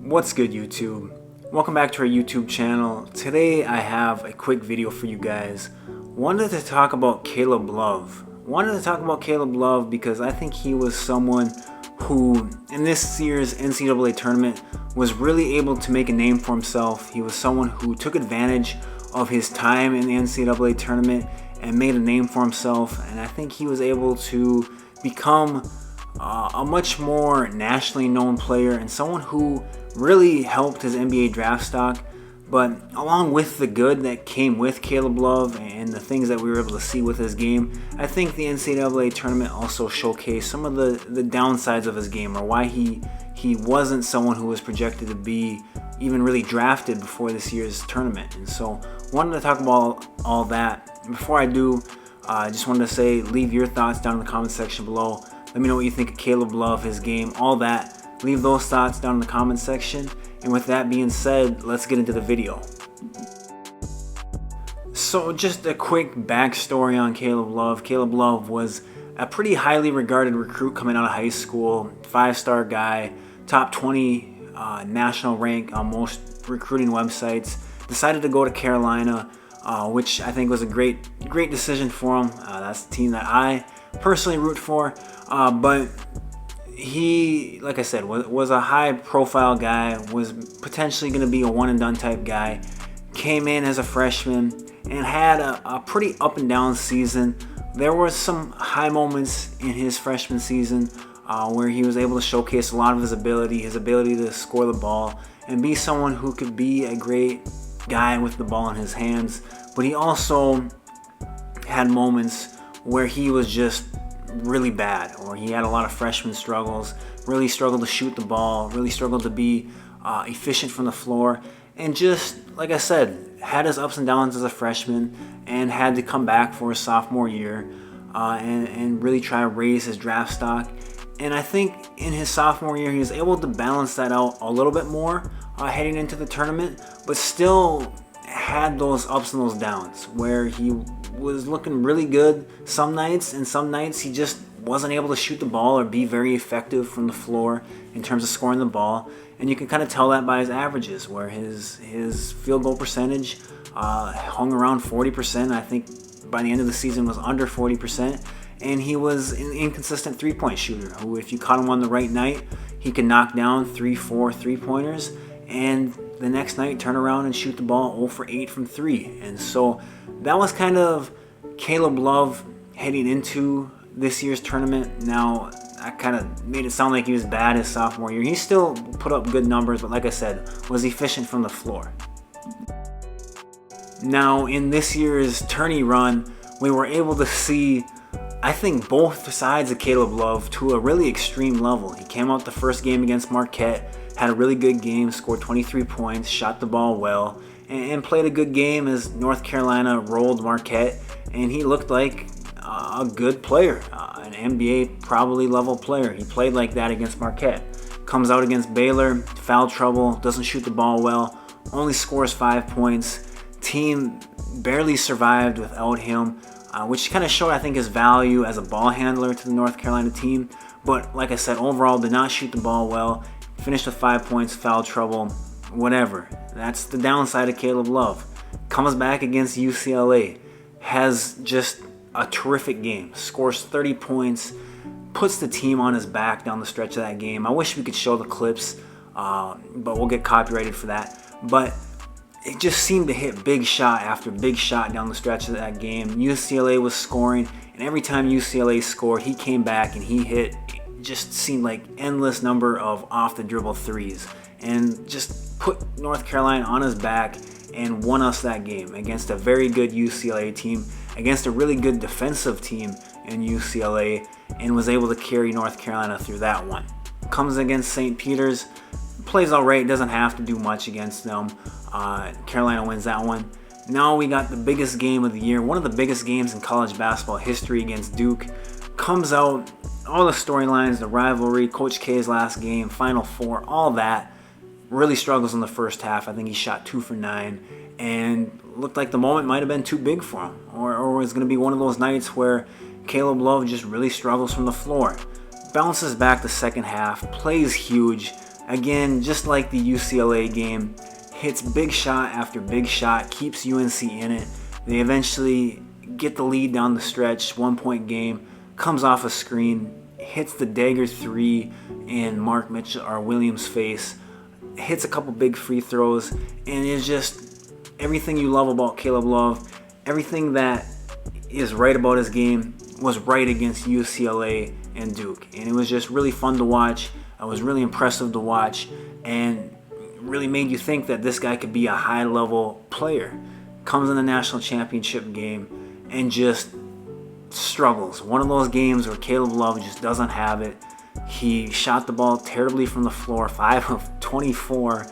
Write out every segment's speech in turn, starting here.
What's good, YouTube? Welcome back to our YouTube channel. Today I have a quick video for you guys. Wanted to talk about Caleb Love. Because I think he was someone who, in this year's NCAA tournament, was really able to make a name for himself. He was someone who took advantage of his time in the NCAA tournament and made a name for himself. And I think he was able to become a much more nationally known player and someone who really helped his NBA draft stock. But along with the good that came with Caleb Love and the things that we were able to see with his game, I think the NCAA tournament also showcased some of the downsides of his game, or why he wasn't someone who was projected to be even really drafted before this year's tournament. And so wanted to talk about all that. Before I do, I just wanted to say, leave your thoughts down in the comment section below. Let me know what you think of Caleb Love, his game, all that. Leave those thoughts down in the comment section. And with that being said, let's get into the video. So just a quick backstory on Caleb Love. Caleb Love was a pretty highly regarded recruit coming out of high school, 5-star guy, top 20 national rank on most recruiting websites. Decided to go to Carolina, which I think was a great decision for him. That's the team that I personally root for. But he, like I said, was a high-profile guy, was potentially going to be a one-and-done type guy. Came in as a freshman and had a pretty up-and-down season. There were some high moments in his freshman season where he was able to showcase a lot of his ability to score the ball and be someone who could be a great guy with the ball in his hands. But he also had moments where he was just really bad, or he had a lot of freshman struggles, really struggled to shoot the ball, really struggled to be efficient from the floor, and just, like I said, had his ups and downs as a freshman and had to come back for his sophomore year and really try to raise his draft stock. And I think in his sophomore year he was able to balance that out a little bit more heading into the tournament, but still had those ups and those downs where he was looking really good some nights, and some nights he just wasn't able to shoot the ball or be very effective from the floor in terms of scoring the ball. And you can kind of tell that by his averages, where his field goal percentage hung around 40%. I think by the end of the season was under 40%. And he was an inconsistent three-point shooter who, if you caught him on the right night, he could knock down 3-4 three-pointers, and the next night turn around and shoot the ball 0 for 8 from 3. And so that was kind of Caleb Love heading into this year's tournament. Now, I kind of made it sound like he was bad his sophomore year. He still put up good numbers, but like I said, was efficient from the floor. Now, in this year's tourney run, we were able to see, I think, both sides of Caleb Love to a really extreme level. He came out the first game against Marquette, had a really good game, scored 23 points, shot the ball well, and played a good game as North Carolina rolled Marquette, and he looked like a good player, an NBA probably level player. He played like that against Marquette. Comes out against Baylor, foul trouble, doesn't shoot the ball well, only scores 5 points. Team barely survived without him, which kind of showed, I think, his value as a ball handler to the North Carolina team. But like I said, overall did not shoot the ball well, finished with 5 points, foul trouble, whatever. That's the downside of Caleb Love. Comes back against UCLA, has just a terrific game, scores 30 points, puts the team on his back down the stretch of that game. I wish we could show the clips, but we'll get copyrighted for that. But it just seemed to hit big shot after big shot down the stretch of that game. UCLA was scoring, and every time UCLA scored, he came back and he hit, just seemed like endless number of off the dribble threes, and just put North Carolina on his back and won us that game against a very good UCLA team, against a really good defensive team in UCLA, and was able to carry North Carolina through that one. Comes against St. Peter's, plays all right, doesn't have to do much against them. Carolina wins that one. Now we got the biggest game of the year, one of the biggest games in college basketball history against Duke. Comes out, all the storylines, the rivalry, Coach K's last game, Final Four, all that. Really struggles in the first half. I think he shot 2 for 9 and looked like the moment might have been too big for him, or was going to be one of those nights where Caleb Love just really struggles from the floor. Bounces back the second half, plays huge, Again, just like the UCLA game, hits big shot after big shot, keeps UNC in it. They eventually get the lead down the stretch, 1-point game, comes off a screen, hits the dagger 3 in Mark Mitchell or Williams' face, hits a couple big free throws, and it's just everything you love about Caleb Love, everything that is right about his game was right against UCLA and Duke. And it was just really fun to watch. It was really impressive to watch, and really made you think that this guy could be a high-level player. Comes in the national championship game and just struggles. One of those games where Caleb Love just doesn't have it. He shot the ball terribly from the floor, 5 of 24,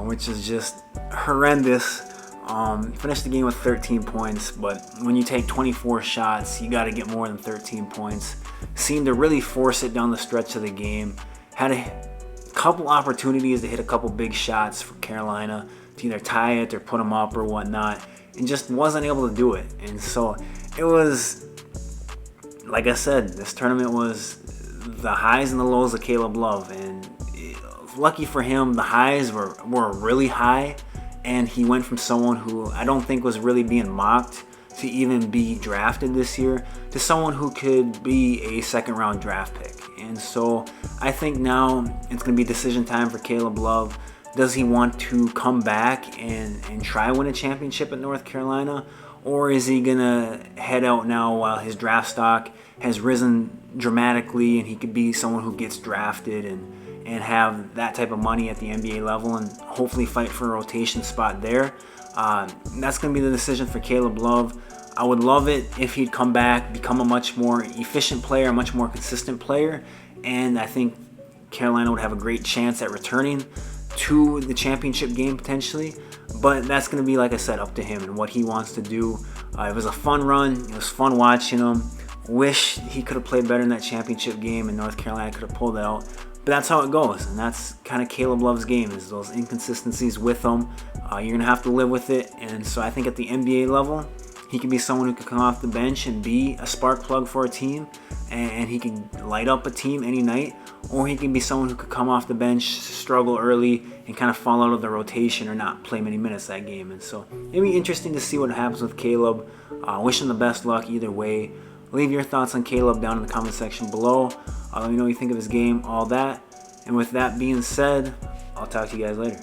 which is just horrendous. Finished the game with 13 points, but when you take 24 shots, you got to get more than 13 points. Seemed to really force it down the stretch of the game. Had a couple opportunities to hit a couple big shots for Carolina to either tie it or put them up or whatnot, and just wasn't able to do it. And so it was, like I said, this tournament was the highs and the lows of Caleb Love, and lucky for him, the highs were really high, and he went from someone who I don't think was really being mocked to even be drafted this year to someone who could be a second-round draft pick. And so I think now it's going to be decision time for Caleb Love. Does he want to come back and try win a championship at North Carolina? Or is he going to head out now while his draft stock has risen dramatically and he could be someone who gets drafted and have that type of money at the NBA level and hopefully fight for a rotation spot there? That's going to be the decision for Caleb Love. I would love it if he'd come back, become a much more efficient player, a much more consistent player, and I think Carolina would have a great chance at returning to the championship game potentially. But that's going to be, like I said, up to him and what he wants to do. It was a fun run. It was fun watching him. Wish he could have played better in that championship game and North Carolina could have pulled it out. But that's how it goes, and that's kind of Caleb Love's game, is those inconsistencies with him. You're going to have to live with it, and so I think at the NBA level, he can be someone who can come off the bench and be a spark plug for a team, and he can light up a team any night, or he can be someone who could come off the bench, struggle early, and kind of fall out of the rotation or not play many minutes that game. And so it'll be interesting to see what happens with Caleb. Wish him the best luck either way. Leave your thoughts on Caleb down in the comment section below. Let me know what you think of his game, all that. And with that being said, I'll talk to you guys later.